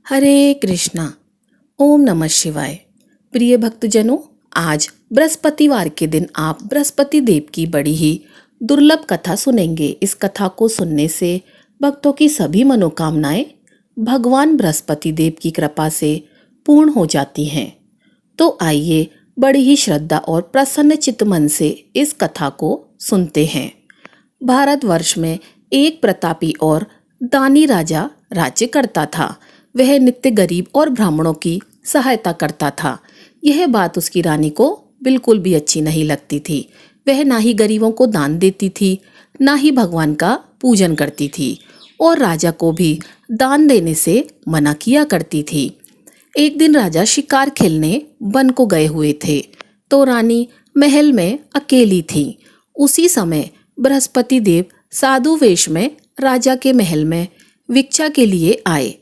हरे कृष्णा। ओम नमः शिवाय। प्रिय भक्तजनों, आज बृहस्पतिवार के दिन आप बृहस्पति देव की बड़ी ही दुर्लभ कथा सुनेंगे। इस कथा को सुनने से भक्तों की सभी मनोकामनाएं भगवान बृहस्पति देव की कृपा से पूर्ण हो जाती हैं। तो आइए बड़ी ही श्रद्धा और प्रसन्न चित्त मन से इस कथा को सुनते हैं। भारतवर्ष में एक प्रतापी और दानी राजा राज्य करता था। वह नित्य गरीब और ब्राह्मणों की सहायता करता था। यह बात उसकी रानी को बिल्कुल भी अच्छी नहीं लगती थी। वह ना ही गरीबों को दान देती थी, ना ही भगवान का पूजन करती थी और राजा को भी दान देने से मना किया करती थी। एक दिन राजा शिकार खेलने वन को गए हुए थे, तो रानी महल में अकेली थी। उसी समय बृहस्पति देव साधु वेश में राजा के महल में भिक्षा के लिए आए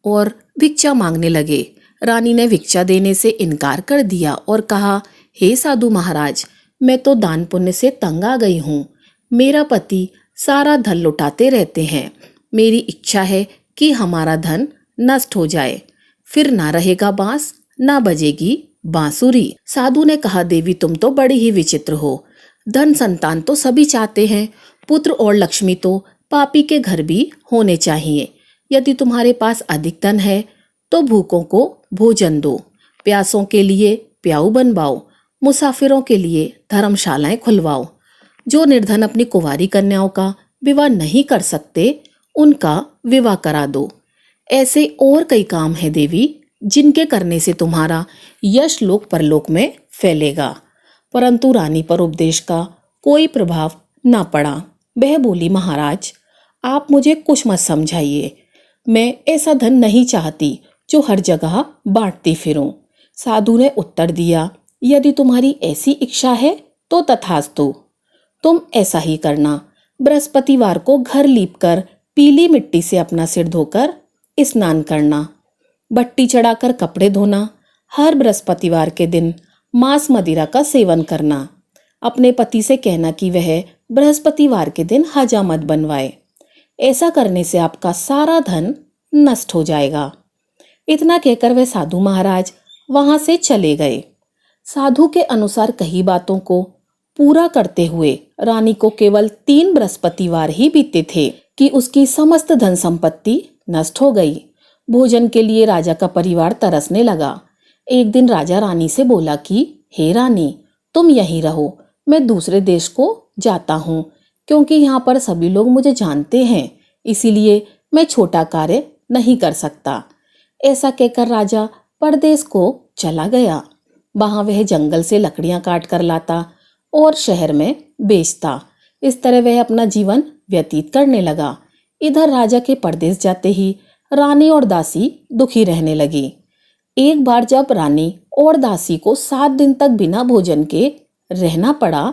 और भिक्षा मांगने लगे। रानी ने भिक्षा देने से इनकार कर दिया और कहा, हे साधु महाराज, मैं तो दान पुण्य से तंग आ गई हूँ। मेरा पति सारा धन लुटाते रहते हैं। मेरी इच्छा है कि हमारा धन नष्ट हो जाए, फिर ना रहेगा बांस, ना बजेगी बांसुरी। साधु ने कहा, देवी तुम तो बड़ी ही विचित्र हो। धन संतान तो सभी चाहते हैं, पुत्र और लक्ष्मी तो पापी के घर भी होने चाहिए। यदि तुम्हारे पास अधिक धन है तो भूखों को भोजन दो, प्यासों के लिए प्याऊ बनवाओ, मुसाफिरों के लिए धर्मशालाएं खुलवाओ। जो निर्धन अपनी कुंवारी कन्याओं का विवाह नहीं कर सकते, उनका विवाह करा दो। ऐसे और कई काम हैं देवी, जिनके करने से तुम्हारा यश लोक परलोक में फैलेगा। परंतु रानी पर उपदेश का कोई प्रभाव न पड़ा। वह बोली, महाराज आप मुझे कुछ मत समझाइए। मैं ऐसा धन नहीं चाहती जो हर जगह बांटती फिरूं। साधु ने उत्तर दिया, यदि तुम्हारी ऐसी इच्छा है तो तथास्तु, तुम ऐसा ही करना। बृहस्पतिवार को घर लीपकर पीली मिट्टी से अपना सिर धोकर स्नान करना, बट्टी चढ़ाकर कपड़े धोना, हर बृहस्पतिवार के दिन मांस मदिरा का सेवन करना। अपने पति से कहना कि वह बृहस्पतिवार के दिन हजामत बनवाए। ऐसा करने से आपका सारा धन नष्ट हो जाएगा। इतना कहकर वह साधु महाराज वहां से चले गए। साधु के अनुसार कही बातों को पूरा करते हुए रानी को केवल 3 बृहस्पतिवार ही बीते थे कि उसकी समस्त धन संपत्ति नष्ट हो गई। भोजन के लिए राजा का परिवार तरसने लगा। एक दिन राजा रानी से बोला कि हे रानी, तुम यहीं रहो, मैं दूसरे देश को जाता हूँ, क्योंकि यहाँ पर सभी लोग मुझे जानते हैं, इसीलिए मैं छोटा कार्य नहीं कर सकता। ऐसा कहकर राजा परदेश को चला गया। वहां वह जंगल से लकड़ियां काट कर लाता और शहर में बेचता। इस तरह वह अपना जीवन व्यतीत करने लगा। इधर राजा के परदेश जाते ही रानी और दासी दुखी रहने लगी। एक बार जब रानी और दासी को 7 दिन तक बिना भोजन के रहना पड़ा,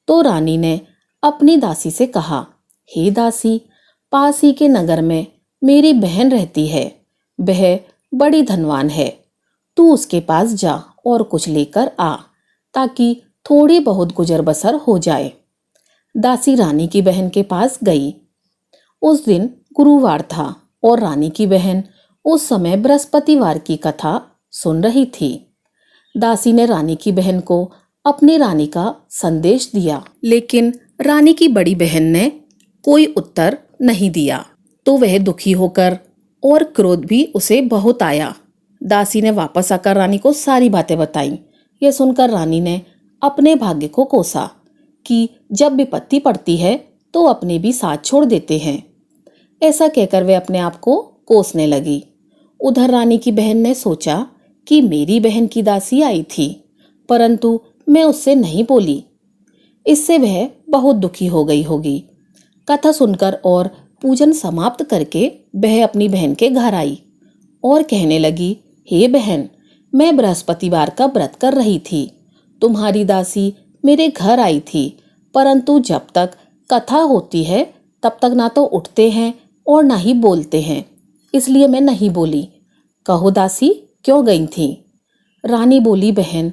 तो रानी ने अपनी दासी से कहा, हे दासी, पास ही के नगर में मेरी बहन रहती है। वह बड़ी धनवान है, तू उसके पास जा और कुछ लेकर आ, ताकि थोड़ी बहुत गुजर बसर हो जाए। दासी रानी की बहन के पास गई। उस दिन गुरुवार था और रानी की बहन उस समय बृहस्पतिवार की कथा सुन रही थी। दासी ने रानी की बहन को अपनी रानी का संदेश दिया, लेकिन रानी की बड़ी बहन ने कोई उत्तर नहीं दिया। तो वह दुखी होकर और क्रोध भी उसे बहुत आया। दासी ने वापस आकर रानी को सारी बातें बताई। यह सुनकर रानी ने अपने भाग्य को कोसा कि जब विपत्ति पड़ती है तो अपने भी साथ छोड़ देते हैं। ऐसा कहकर वे अपने आप को कोसने लगी। उधर रानी की बहन ने सोचा कि मेरी बहन की दासी आई थी, परंतु मैं उससे नहीं बोली, इससे वह बहुत दुखी हो गई होगी। कथा सुनकर और पूजन समाप्त करके वह अपनी बहन के घर आई और कहने लगी, हे बहन, मैं बृहस्पतिवार का व्रत कर रही थी। तुम्हारी दासी मेरे घर आई थी, परंतु जब तक कथा होती है तब तक ना तो उठते हैं और ना ही बोलते हैं, इसलिए मैं नहीं बोली। कहो दासी, क्यों गई थी? रानी बोली, बहन,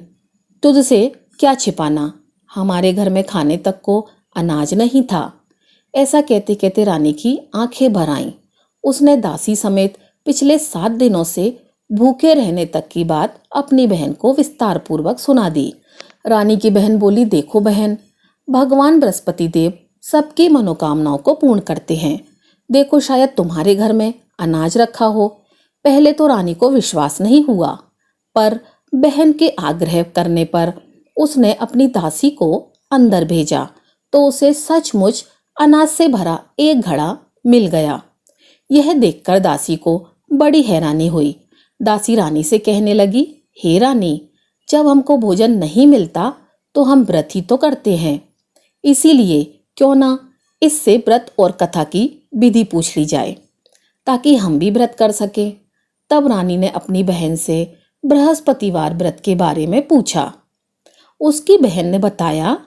तुझसे क्या छिपाना, हमारे घर में खाने तक को अनाज नहीं था। ऐसा कहते कहते रानी की आंखें भर आईं। उसने दासी समेत पिछले 7 दिनों से भूखे रहने तक की बात अपनी बहन को विस्तार पूर्वक सुना दी। रानी की बहन बोली, देखो बहन, भगवान बृहस्पति देव सबकी मनोकामनाओं को पूर्ण करते हैं। देखो, शायद तुम्हारे घर में अनाज रखा हो। पहले तो रानी को विश्वास नहीं हुआ, पर बहन के आग्रह करने पर उसने अपनी दासी को अंदर भेजा तो उसे सचमुच अनाज से भरा एक घड़ा मिल गया। यह देखकर दासी को बड़ी हैरानी हुई। दासी रानी से कहने लगी, हे रानी, जब हमको भोजन नहीं मिलता तो हम व्रत ही तो करते हैं, इसीलिए क्यों ना इससे व्रत और कथा की विधि पूछ ली जाए ताकि हम भी व्रत कर सकें। तब रानी ने अपनी बहन से बृहस्पतिवार व्रत के बारे में पूछा। उसकी बहन ने बताया,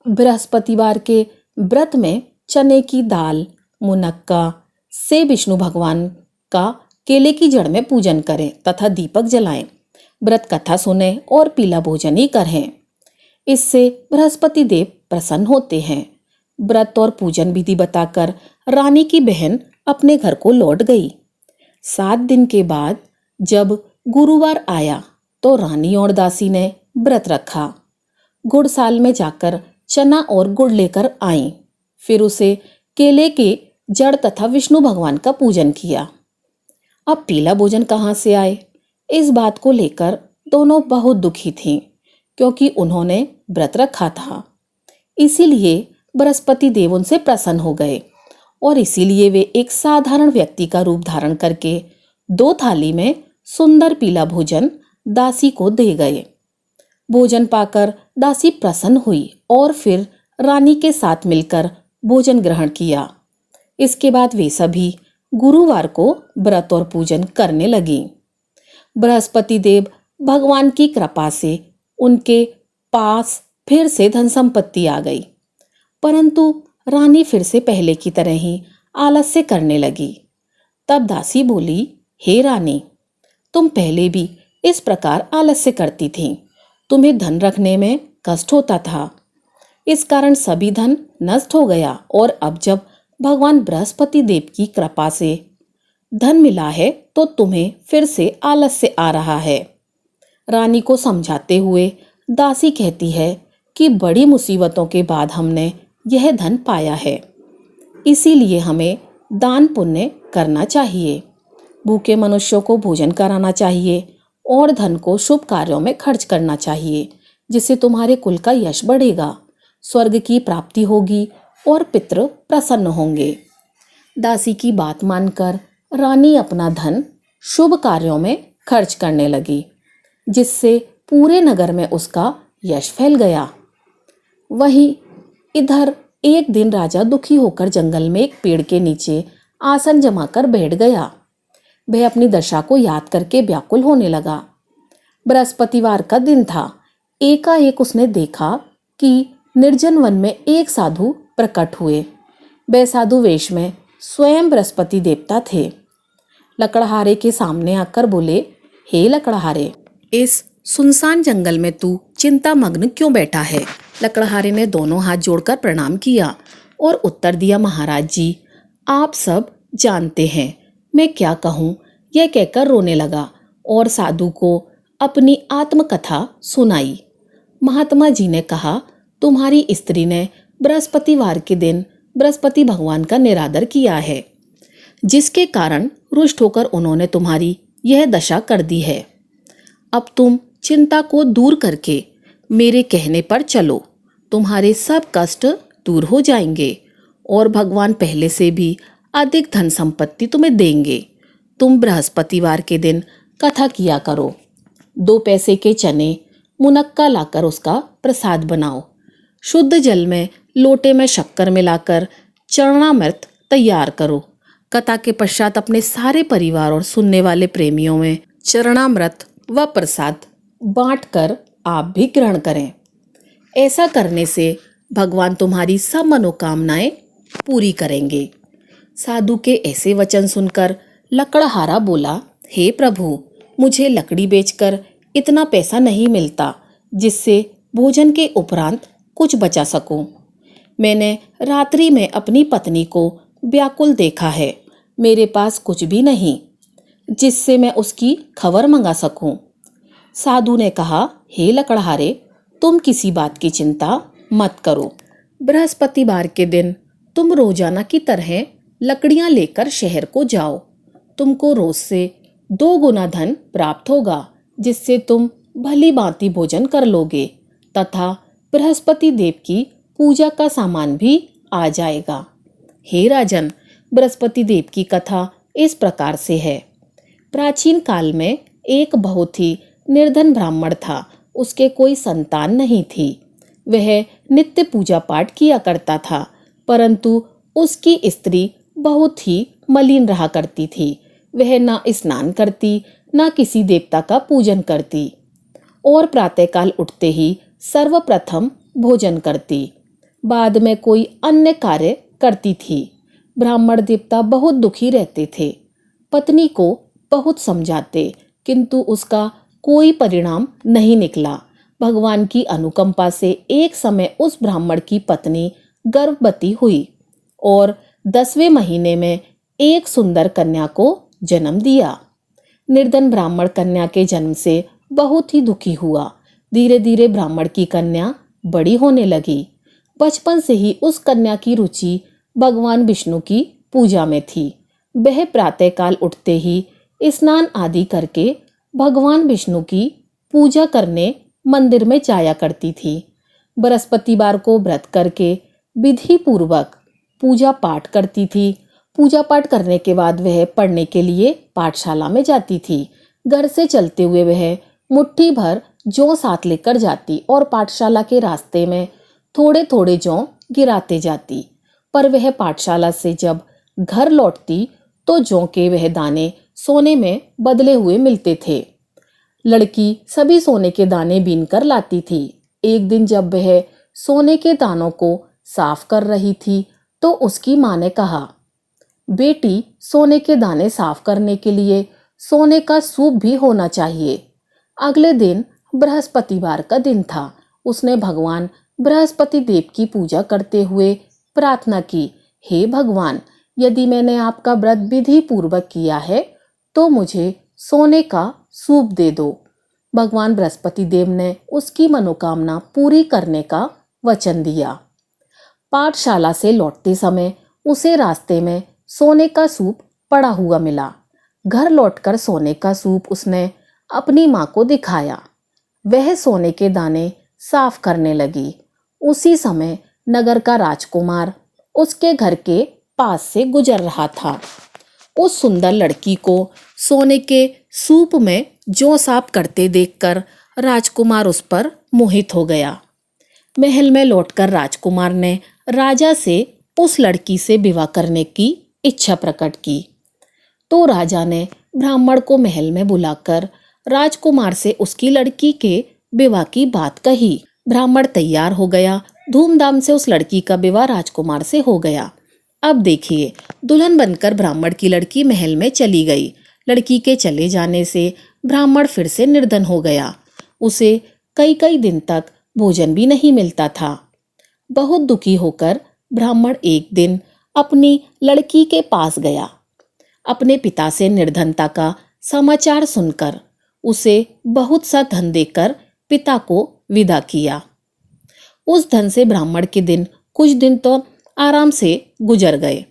बृहस्पतिवार के व्रत में चने की दाल, मुनक्का से विष्णु भगवान का केले की जड़ में पूजन करें तथा दीपक जलाएं, व्रत कथा सुने और पीला भोजन ही करें। इससे बृहस्पति देव प्रसन्न होते हैं। व्रत और पूजन विधि बताकर रानी की बहन अपने घर को लौट गई। 7 दिन के बाद जब गुरुवार आया तो रानी और दासी ने व्रत रखा। गुड़साल में जाकर चना और गुड़ लेकर आईं। फिर उसे केले के जड़ तथा विष्णु भगवान का पूजन किया। अब पीला भोजन कहाँ से आए, इस बात को लेकर दोनों बहुत दुखी थीं, क्योंकि उन्होंने व्रत रखा था। इसीलिए बृहस्पति देव उनसे प्रसन्न हो गए और इसीलिए वे एक साधारण व्यक्ति का रूप धारण करके 2 थाली में सुंदर पीला भोजन दासी को दे गए। भोजन पाकर दासी प्रसन्न हुई और फिर रानी के साथ मिलकर भोजन ग्रहण किया। इसके बाद वे सभी गुरुवार को व्रत और पूजन करने लगी। बृहस्पति देव भगवान की कृपा से उनके पास फिर से धन संपत्ति आ गई, परंतु रानी फिर से पहले की तरह ही आलस्य करने लगी। तब दासी बोली, हे रानी, तुम पहले भी इस प्रकार आलस्य करती थी। तुम्हें धन रखने में कष्ट होता था, इस कारण सभी धन नष्ट हो गया और अब जब भगवान बृहस्पति देव की कृपा से धन मिला है तो तुम्हें फिर से आलस्य आ रहा है। रानी को समझाते हुए दासी कहती है कि बड़ी मुसीबतों के बाद हमने यह धन पाया है, इसीलिए हमें दान पुण्य करना चाहिए, भूखे मनुष्यों को भोजन कराना चाहिए और धन को शुभ कार्यों में खर्च करना चाहिए, जिससे तुम्हारे कुल का यश बढ़ेगा, स्वर्ग की प्राप्ति होगी और पितृ प्रसन्न होंगे। दासी की बात मानकर रानी अपना धन शुभ कार्यों में खर्च करने लगी, जिससे पूरे नगर में उसका यश फैल गया। वहीं इधर एक दिन राजा दुखी होकर जंगल में एक पेड़ के नीचे आसन जमाकर बैठ गया। वह अपनी दशा को याद करके व्याकुल होने लगा। बृहस्पतिवार का दिन था। एकाएक उसने देखा कि निर्जन वन में एक साधु प्रकट हुए। वह साधु वेश में स्वयं बृहस्पति देवता थे। लकड़हारे के सामने आकर बोले, हे लकड़हारे, इस सुनसान जंगल में तू चिंता मग्न क्यों बैठा है? लकड़हारे ने दोनों हाथ जोड़कर प्रणाम किया और उत्तर दिया, महाराज जी, आप सब जानते हैं मैं क्या कहूँ। यह कहकर रोने लगा और साधु को अपनी आत्मकथा सुनाई। महात्मा जी ने कहा, तुम्हारी स्त्री ने बृहस्पतिवार के दिन बृहस्पति भगवान का निरादर किया है, जिसके कारण रुष्ट होकर उन्होंने तुम्हारी यह दशा कर दी है। अब तुम चिंता को दूर करके मेरे कहने पर चलो, तुम्हारे सब कष्ट दूर हो जाएंगे और भगवान पहले से भी अधिक धन संपत्ति तुम्हें देंगे। तुम बृहस्पतिवार के दिन कथा किया करो। 2 पैसे के चने मुनक्का लाकर उसका प्रसाद बनाओ। शुद्ध जल में लोटे में शक्कर मिलाकर चरणामृत तैयार करो। कथा के पश्चात अपने सारे परिवार और सुनने वाले प्रेमियों में चरणामृत व प्रसाद बांटकर आप भी ग्रहण करें। ऐसा करने से भगवान तुम्हारी सब मनोकामनाएं पूरी करेंगे। साधु के ऐसे वचन सुनकर लकड़हारा बोला, हे प्रभु, मुझे लकड़ी बेचकर इतना पैसा नहीं मिलता जिससे भोजन के उपरांत कुछ बचा सकूं। मैंने रात्रि में अपनी पत्नी को व्याकुल देखा है, मेरे पास कुछ भी नहीं। जिससे मैं उसकी खबर मंगा सकूं। साधु ने कहा, हे लकड़हारे, तुम किसी बात की चिंता मत करो। बृहस्पतिवार के दिन तुम रोजाना की तरह लकड़ियां लेकर शहर को जाओ। तुमको रोज से 2 गुना धन प्राप्त होगा, जिससे तुम भली भांति भोजन कर लोगे तथा बृहस्पति देव की पूजा का सामान भी आ जाएगा। हे राजन, बृहस्पति देव की कथा इस प्रकार से है। प्राचीन काल में एक बहुत ही निर्धन ब्राह्मण था। उसके कोई संतान नहीं थी। वह नित्य पूजा पाठ किया करता था, परंतु उसकी स्त्री बहुत ही मलिन रहा करती थी। वह ना स्नान करती, ना किसी देवता का पूजन करती और प्रातःकाल उठते ही सर्वप्रथम भोजन करती, बाद में कोई अन्य कार्य करती थी। ब्राह्मण देवता बहुत दुखी रहते थे। पत्नी को बहुत समझाते, किंतु उसका कोई परिणाम नहीं निकला। भगवान की अनुकंपा से एक समय उस ब्राह्मण की पत्नी गर्भवती हुई और 10वें महीने में एक सुंदर कन्या को जन्म दिया। निर्धन ब्राह्मण कन्या के जन्म से बहुत ही दुखी हुआ। धीरे धीरे ब्राह्मण की कन्या बड़ी होने लगी। बचपन से ही उस कन्या की रुचि भगवान विष्णु की पूजा में थी। वह प्रातःकाल उठते ही स्नान आदि करके भगवान विष्णु की पूजा करने मंदिर में जाया करती थी। बृहस्पतिवार को व्रत करके विधि पूर्वक पूजा पाठ करती थी। पूजा पाठ करने के बाद वह पढ़ने के लिए पाठशाला में जाती थी। घर से चलते हुए वह मुट्ठी भर जौ साथ लेकर जाती और पाठशाला के रास्ते में थोड़े थोड़े जौ गिराते जाती। पर वह पाठशाला से जब घर लौटती तो जौ के वह दाने सोने में बदले हुए मिलते थे। लड़की सभी सोने के दाने बीन कर लाती थी। एक दिन जब वह सोने के दानों को साफ कर रही थी तो उसकी माँ ने कहा, बेटी, सोने के दाने साफ करने के लिए सोने का सूप भी होना चाहिए। अगले दिन बृहस्पतिवार का दिन था। उसने भगवान बृहस्पति देव की पूजा करते हुए प्रार्थना की, हे भगवान, यदि मैंने आपका व्रत विधि पूर्वक किया है तो मुझे सोने का सूप दे दो। भगवान बृहस्पति देव ने उसकी मनोकामना पूरी करने का वचन दिया। पाठशाला से लौटते समय उसे रास्ते में सोने का सूप पड़ा हुआ मिला। घर लौटकर सोने का सूप उसने अपनी माँ को दिखाया। वह सोने के दाने साफ करने लगी। उसी समय नगर का राजकुमार उसके घर के पास से गुजर रहा था। उस सुंदर लड़की को सोने के सूप में जौ साफ करते देखकर राजकुमार उस पर मोहित हो गया। महल में लौटकर राजकुमार ने राजा से उस लड़की से विवाह करने की इच्छा प्रकट की। तो राजा ने ब्राह्मण को महल में बुलाकर राजकुमार से उसकी लड़की के विवाह की बात कही। ब्राह्मण तैयार हो गया। धूमधाम से उस लड़की का विवाह राजकुमार से हो गया। अब देखिए, दुल्हन बनकर ब्राह्मण की लड़की महल में चली गई। लड़की के चले जाने से ब्राह्मण फिर से निर्धन हो गया। उसे कई कई दिन तक भोजन भी नहीं मिलता था। बहुत दुखी होकर ब्राह्मण एक दिन अपनी लड़की के पास गया। अपने पिता से निर्धनता का समाचार सुनकर उसे बहुत सा धन देकर पिता को विदा किया। उस धन से ब्राह्मण के दिन कुछ दिन तो आराम से गुजर गए,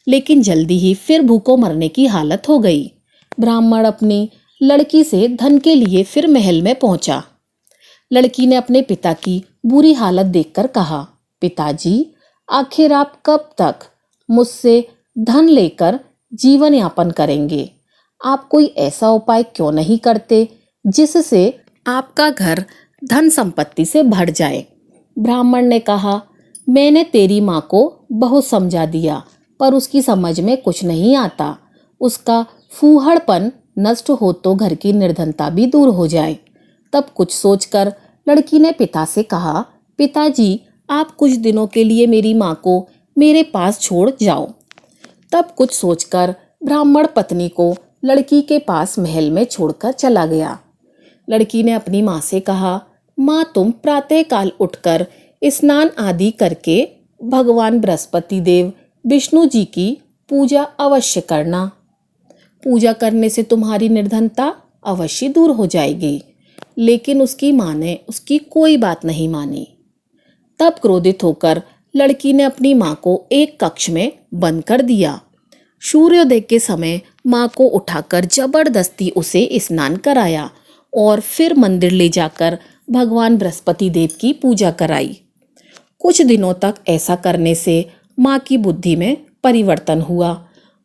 लेकिन जल्दी ही फिर भूखों मरने की हालत हो गई। ब्राह्मण अपनी लड़की से धन के लिए फिर महल में पहुंचा। लड़की ने अपने पिता की बुरी हालत देखकर कहा, पिताजी, आखिर आप कब तक मुझसे धन लेकर जीवन यापन करेंगे? आप कोई ऐसा उपाय क्यों नहीं करते जिससे आपका घर धन संपत्ति से भर जाए? ब्राह्मण ने कहा, मैंने तेरी माँ को बहुत समझा दिया, पर उसकी समझ में कुछ नहीं आता। उसका फूहड़पन नष्ट हो तो घर की निर्धनता भी दूर हो जाए। तब कुछ सोचकर लड़की ने पिता से कहा, पिताजी, आप कुछ दिनों के लिए मेरी माँ को मेरे पास छोड़ जाओ। तब कुछ सोचकर ब्राह्मण पत्नी को लड़की के पास महल में छोड़कर चला गया। लड़की ने अपनी माँ से कहा, माँ, तुम प्रातःकाल उठकर स्नान आदि करके भगवान बृहस्पति देव विष्णु जी की पूजा अवश्य करना। पूजा करने से तुम्हारी निर्धनता अवश्य दूर हो जाएगी। लेकिन उसकी माँ ने उसकी कोई बात नहीं मानी। तब क्रोधित होकर लड़की ने अपनी माँ को एक कक्ष में बंद कर दिया। सूर्योदय के समय माँ को उठाकर जबरदस्ती उसे स्नान कराया और फिर मंदिर ले जाकर भगवान बृहस्पति देव की पूजा कराई। कुछ दिनों तक ऐसा करने से माँ की बुद्धि में परिवर्तन हुआ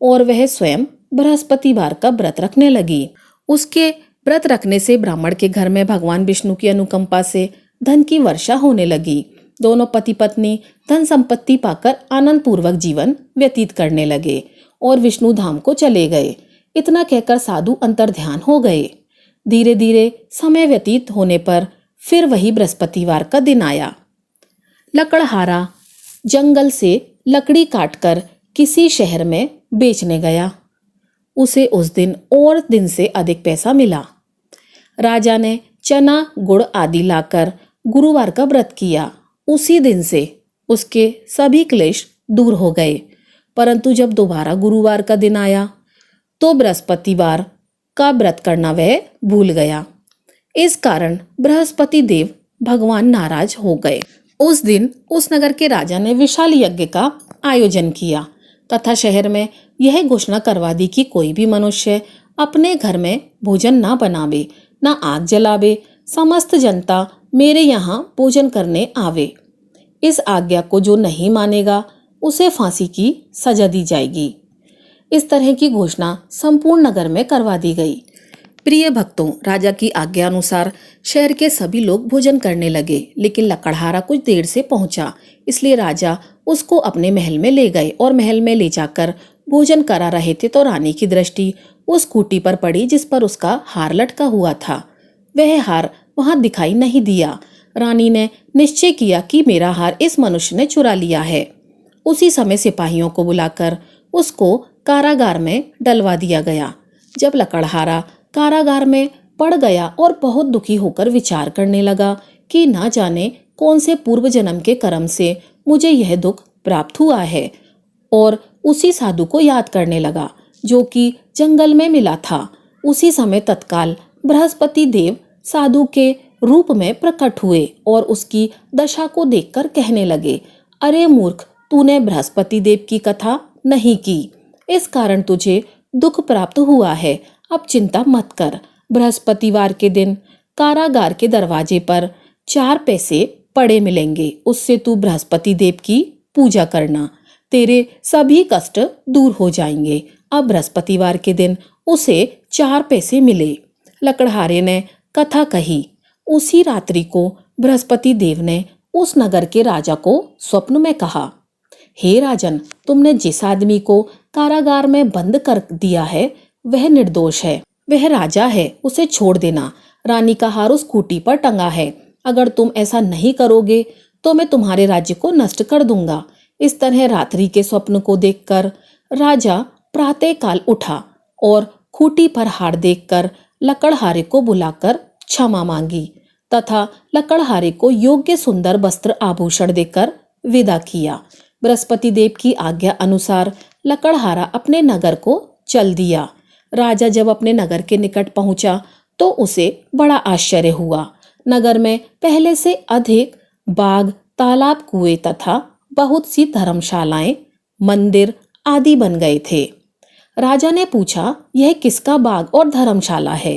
और वह स्वयं बृहस्पतिवार का व्रत रखने लगी। उसके व्रत रखने से ब्राह्मण के घर में भगवान विष्णु की अनुकंपा से धन की वर्षा होने लगी। दोनों पति पत्नी धन संपत्ति पाकर आनंद पूर्वक जीवन व्यतीत करने लगे और विष्णु धाम को चले गए। इतना कहकर साधु अंतर्ध्यान हो गए। धीरे धीरे समय व्यतीत होने पर फिर वही बृहस्पतिवार का दिन आया। लकड़हारा जंगल से लकड़ी काटकर किसी शहर में बेचने गया। उसे उस दिन और दिन से अधिक पैसा मिला। राजा ने चना गुड़ आदि लाकर गुरुवार का व्रत किया। उसी दिन से उसके सभी क्लेश दूर हो गए। परंतु जब दोबारा गुरुवार का दिन आया तो बृहस्पतिवार का व्रत करना वह भूल गया। इस कारण बृहस्पति देव भगवान नाराज हो गए। उस दिन उस नगर के राजा ने विशाल यज्ञ का आयोजन किया तथा शहर में यह घोषणा करवा दी कि कोई भी मनुष्य अपने घर में भोजन ना बनावे, ना आग जलावे। समस्त जनता मेरे यहाँ भोजन करने आवे। इस आज्ञा को जो नहीं मानेगा उसे फांसी की सजा दी जाएगी। इस तरह की घोषणा संपूर्ण नगर में करवा दी गई। प्रिय भक्तों, राजा की आज्ञा अनुसार शहर के सभी लोग भोजन करने लगे, लेकिन लकड़हारा कुछ देर से पहुंचा। इसलिए राजा उसको अपने महल में ले गए और महल में ले जाकर भोजन करा रहे थे तो रानी की दृष्टि उस खूंटी पर पड़ी जिस पर उसका हार लटका हुआ था। वह हार वहां दिखाई नहीं दिया। रानी ने निश्चय किया कि मेरा हार इस मनुष्य ने चुरा लिया है। उसी समय सिपाहियों को बुलाकर उसको कारागार में डलवा दिया गया। जब लकड़हारा कारागार में पड़ गया और बहुत दुखी होकर विचार करने लगा कि ना जाने कौन से पूर्व जन्म के कर्म से मुझे यह दुख प्राप्त हुआ है, और उसी साधु को याद करने लगा जो कि जंगल में मिला था। उसी समय तत्काल बृहस्पति देव साधु के रूप में प्रकट हुए और उसकी दशा को देखकर कहने लगे, अरे मूर्ख, तूने बृहस्पति देव की कथा नहीं की, इस कारण तुझे दुख प्राप्त हुआ है। अब चिंता मत कर। बृहस्पतिवार के दिन कारागार के दरवाजे पर 4 पैसे पड़े मिलेंगे। उससे तू बृहस्पति देव की पूजा करना, तेरे सभी कष्ट दूर हो जाएंगे। अब बृहस्पतिवार के दिन उसे 4 पैसे मिले। लकड़हारे ने कथा कही। उसी रात्रि को बृहस्पति देव ने उस नगर के राजा को स्वप्न में कहा, हे राजन, तुमने जिस आदमी को कारागार में बंद कर दिया है वह निर्दोष है, वह राजा है, उसे छोड़ देना। रानी का हार उस खूंटी पर टंगा है। अगर तुम ऐसा नहीं करोगे तो मैं तुम्हारे राज्य को नष्ट कर दूंगा। इस तरह रात्रि के स्वप्न को देखकर राजा प्रातःकाल उठा और खूंटी पर हार देखकर लकड़हारे को बुलाकर क्षमा मांगी तथा लकड़हारे को योग्य सुंदर वस्त्र आभूषण देकर विदा किया। बृहस्पति देव की आज्ञा अनुसार लकड़हारा अपने नगर को चल दिया। राजा जब अपने नगर के निकट पहुंचा तो उसे बड़ा आश्चर्य हुआ। नगर में पहले से अधिक बाग, तालाब, कुएं तथा बहुत सी धर्मशालाएं, मंदिर आदि बन गए थे। राजा ने पूछा, यह किसका बाग और धर्मशाला है?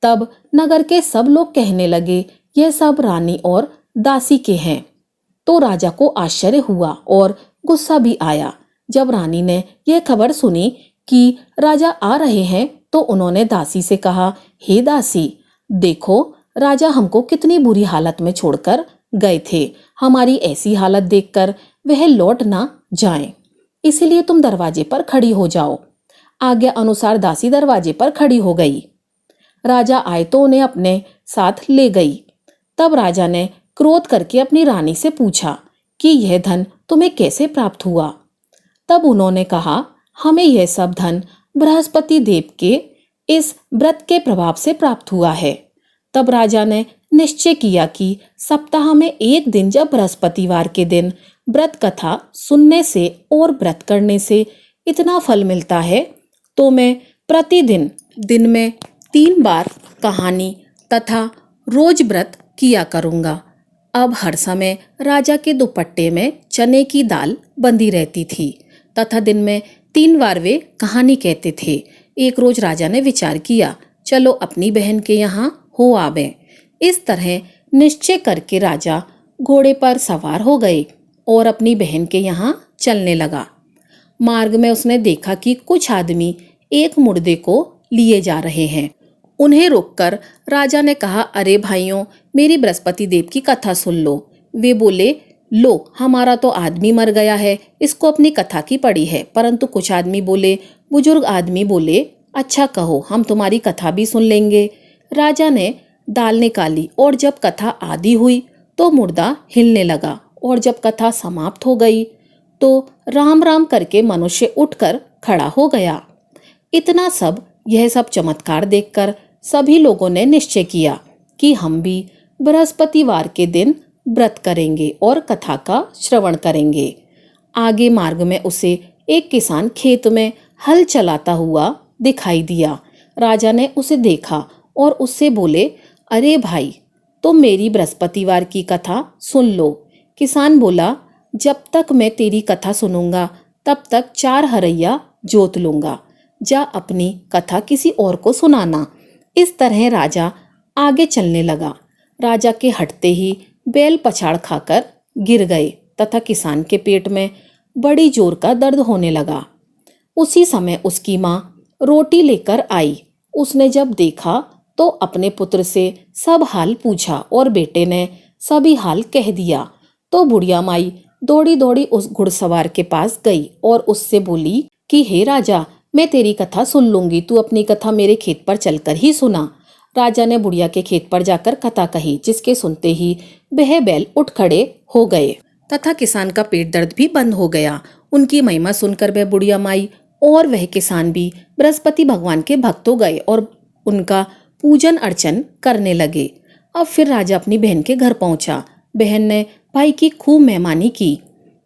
तब नगर के सब लोग कहने लगे, यह सब रानी और दासी के हैं। तो राजा को आश्चर्य हुआ और गुस्सा भी आया। जब रानी ने यह खबर सुनी कि राजा आ रहे हैं तो उन्होंने दासी से कहा, हे दासी, देखो राजा हमको कितनी बुरी हालत में छोड़कर गए थे। हमारी ऐसी हालत देखकर वह लौट ना जाएं, इसीलिए तुम दरवाजे पर खड़ी हो जाओ। आज्ञा अनुसार दासी दरवाजे पर खड़ी हो गई। राजा आए तो उन्हें अपने साथ ले गई। तब राजा ने क्रोध करके अपनी रानी से पूछा कि यह धन तुम्हें कैसे प्राप्त हुआ? तब उन्होंने कहा, हमें यह सब धन बृहस्पति देव के इस व्रत के प्रभाव से प्राप्त हुआ है। तब राजा ने निश्चय किया कि सप्ताह में एक दिन, जब बृहस्पतिवार के दिन व्रत कथा सुनने से और व्रत करने से इतना फल मिलता है, तो मैं प्रतिदिन दिन में 3 बार कहानी तथा रोज व्रत किया करूँगा। अब हर समय राजा के दुपट्टे में चने की दाल बंधी रहती थी तथा दिन में 3 बार वे कहानी कहते थे। एक रोज राजा ने विचार किया, चलो अपनी बहन के यहाँ हो आवें। इस तरह निश्चय करके राजा घोड़े पर सवार हो गए और अपनी बहन के यहाँ चलने लगा। मार्ग में उसने देखा कि कुछ आदमी एक मुर्दे को लिए जा रहे हैं। उन्हें रोककर राजा ने कहा, अरे भाइयों, मेरी बृहस्पति देव की कथा सुन लो। वे बोले, लो, हमारा तो आदमी मर गया है, इसको अपनी कथा की पड़ी है। परंतु कुछ आदमी बोले, बुजुर्ग आदमी बोले, अच्छा कहो, हम तुम्हारी कथा भी सुन लेंगे। राजा ने दाल निकाली और जब कथा आधी हुई तो मुर्दा हिलने लगा और जब कथा समाप्त हो गई तो राम राम करके मनुष्य उठकर खड़ा हो गया। यह सब चमत्कार देखकर सभी लोगों ने निश्चय किया कि हम भी बृहस्पतिवार के दिन व्रत करेंगे और कथा का श्रवण करेंगे। आगे मार्ग में उसे एक किसान खेत में हल चलाता हुआ दिखाई दिया। राजा ने उसे देखा और उससे बोले, अरे भाई, तुम मेरी बृहस्पतिवार की कथा सुन लो। किसान बोला, जब तक मैं तेरी कथा सुनूंगा तब तक 4 हरैया जोत लूंगा। जा अपनी कथा किसी और को सुनाना। इस तरह राजा आगे चलने लगा। राजा के हटते ही बैल पछाड़ खाकर गिर गए तथा किसान के पेट में बड़ी जोर का दर्द होने लगा। उसी समय उसकी माँ रोटी लेकर आई। उसने जब देखा तो अपने पुत्र से सब हाल पूछा और बेटे ने सभी हाल कह दिया। तो बुढ़िया माई दौड़ी दौड़ी उस घुड़सवार के पास गई और उससे बोली कि हे राजा, मैं तेरी कथा सुन लूंगी, तू अपनी कथा मेरे खेत पर चलकर ही सुना। राजा ने बुढ़िया के खेत पर जाकर कथा कही, जिसके सुनते ही वह बैल उठ खड़े हो गए तथा किसान का पेट दर्द भी बंद हो गया। उनकी महिमा सुनकर वह बुढ़िया माई और वह किसान भी बृहस्पति भगवान के भक्त हो गए और उनका पूजन अर्चन करने लगे। अब फिर राजा अपनी बहन के घर पहुंचा। बहन ने भाई की खूब मेहमानी की।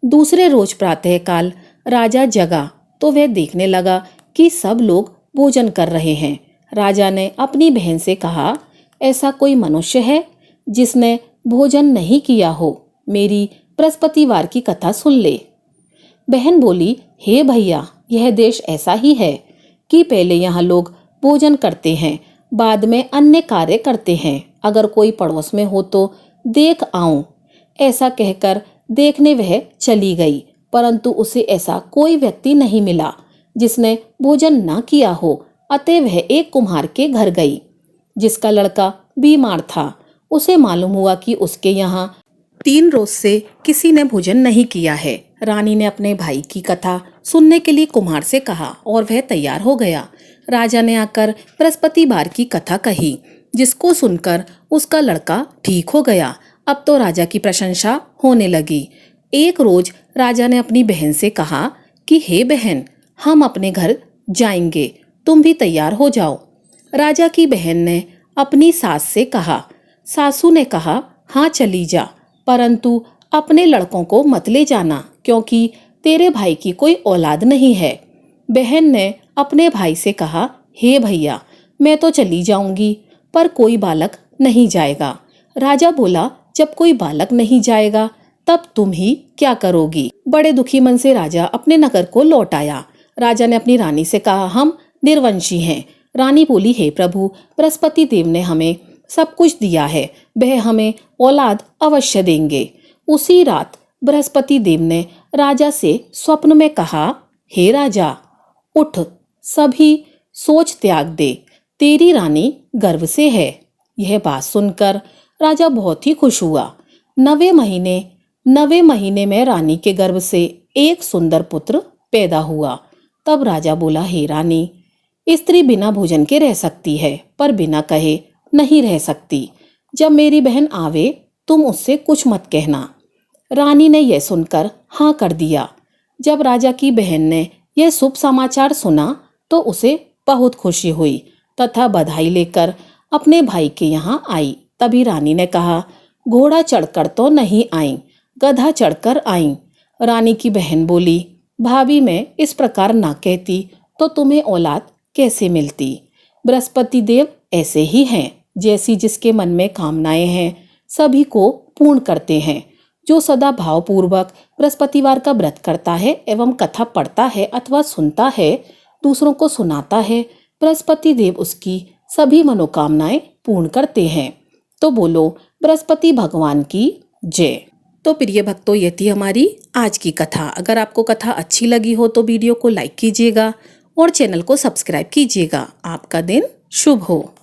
दूसरे रोज प्रातःकाल राजा जगा तो वह देखने लगा कि सब लोग भोजन कर रहे हैं। राजा ने अपनी बहन से कहा, ऐसा कोई मनुष्य है जिसने भोजन नहीं किया हो? मेरी बृहस्पतिवार की कथा सुन ले। बहन बोली, हे भैया, यह देश ऐसा ही है कि पहले यहाँ लोग भोजन करते हैं, बाद में अन्य कार्य करते हैं। अगर कोई पड़ोस में हो तो देख आऊं। ऐसा कहकर देखने वह चली गई, परंतु उसे ऐसा कोई व्यक्ति नहीं मिला जिसने भोजन न किया हो। अतः वह एक कुम्हार के घर गई जिसका लड़का बीमार था। उसे मालूम हुआ कि उसके यहाँ 3 रोज से किसी ने भोजन नहीं किया है। रानी ने अपने भाई की कथा सुनने के लिए कुम्हार से कहा और वह तैयार हो गया। राजा ने आकर बृहस्पतिवार की कथा कही, जिसको सुनकर उसका लड़का ठीक हो गया। अब तो राजा की प्रशंसा होने लगी। एक रोज राजा ने अपनी बहन से कहा कि हे बहन, हम अपने घर जाएंगे, तुम भी तैयार हो जाओ। राजा की बहन ने अपनी सास से कहा। सासू ने कहा, हाँ चली जा, परंतु अपने लड़कों को मत ले जाना, क्योंकि तेरे भाई की कोई औलाद नहीं है। बहन ने अपने भाई से कहा, हे भैया, मैं तो चली जाऊंगी, पर कोई बालक नहीं जाएगा। राजा बोला, जब कोई बालक नहीं जाएगा तब तुम ही क्या करोगी? बड़े दुखी मन से राजा अपने नगर को लौट आया। राजा ने अपनी रानी से कहा, हम निर्वंशी हैं। रानी बोली, हे प्रभु, बृहस्पति देव ने हमें सब कुछ दिया है, वह हमें औलाद अवश्य देंगे। उसी रात बृहस्पति देव ने राजा से स्वप्न में कहा, हे राजा, उठ, सभी सोच त्याग दे, तेरी रानी गर्भ से है। यह बात सुनकर राजा बहुत ही खुश हुआ। 9वें महीने में रानी के गर्भ से एक सुंदर पुत्र पैदा हुआ। तब राजा बोला, हे रानी, स्त्री बिना भोजन के रह सकती है, पर बिना कहे नहीं रह सकती। जब मेरी बहन आवे तुम उससे कुछ मत कहना। रानी ने यह सुनकर हाँ कर दिया। जब राजा की बहन ने यह शुभ समाचार सुना तो उसे बहुत खुशी हुई तथा बधाई लेकर अपने भाई के यहाँ आई। तभी रानी ने कहा, घोड़ा चढ़कर तो नहीं आई, गधा चढ़कर आई। रानी की बहन बोली, भाभी, मैं इस प्रकार ना कहती तो तुम्हें औलाद कैसे मिलती। बृहस्पति देव ऐसे ही हैं, जैसी जिसके मन में कामनाएं हैं सभी को पूर्ण करते हैं। जो सदा भावपूर्वक बृहस्पतिवार का व्रत करता है एवं कथा पढ़ता है अथवा सुनता है, दूसरों को सुनाता है, बृहस्पति देव उसकी सभी मनोकामनाएं पूर्ण करते हैं। तो बोलो बृहस्पति भगवान की जय। तो प्रिय भक्तों, ये थी हमारी आज की कथा। अगर आपको कथा अच्छी लगी हो तो वीडियो को लाइक कीजिएगा और चैनल को सब्सक्राइब कीजिएगा। आपका दिन शुभ हो।